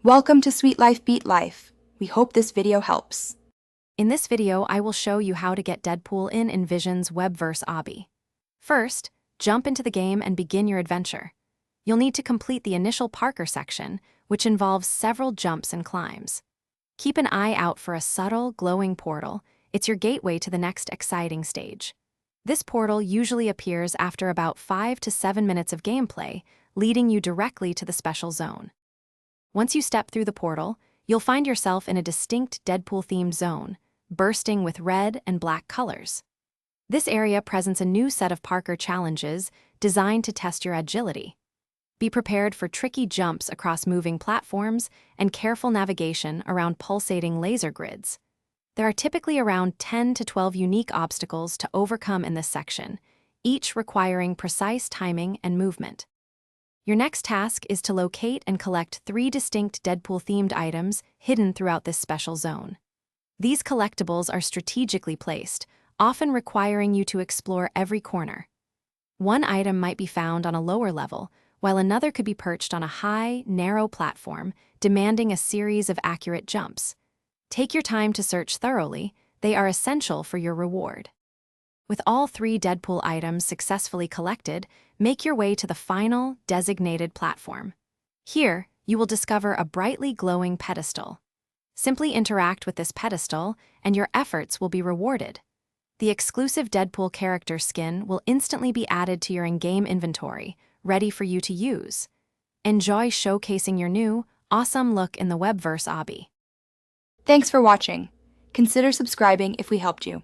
Welcome to Sweet Life Beat Life. We hope this video helps. In this video, I will show you how to get Deadpool in InVision's Web Verse Obby. First, jump into the game and begin your adventure. You'll need to complete the initial Parker section, which involves several jumps and climbs. Keep an eye out for a subtle, glowing portal. It's your gateway to the next exciting stage. This portal usually appears after about 5 to 7 minutes of gameplay, leading you directly to the special zone. Once you step through the portal, you'll find yourself in a distinct Deadpool-themed zone, bursting with red and black colors. This area presents a new set of Parker challenges designed to test your agility. Be prepared for tricky jumps across moving platforms and careful navigation around pulsating laser grids. There are typically around 10 to 12 unique obstacles to overcome in this section, each requiring precise timing and movement. Your next task is to locate and collect 3 distinct Deadpool-themed items hidden throughout this special zone. These collectibles are strategically placed, often requiring you to explore every corner. One item might be found on a lower level, while another could be perched on a high, narrow platform, demanding a series of accurate jumps. Take your time to search thoroughly. They are essential for your reward. With all 3 Deadpool items successfully collected, make your way to the final, designated platform. Here, you will discover a brightly glowing pedestal. Simply interact with this pedestal, and your efforts will be rewarded. The exclusive Deadpool character skin will instantly be added to your in-game inventory, ready for you to use. Enjoy showcasing your new, awesome look in the Webverse Obby. Thanks for watching. Consider subscribing if we helped you.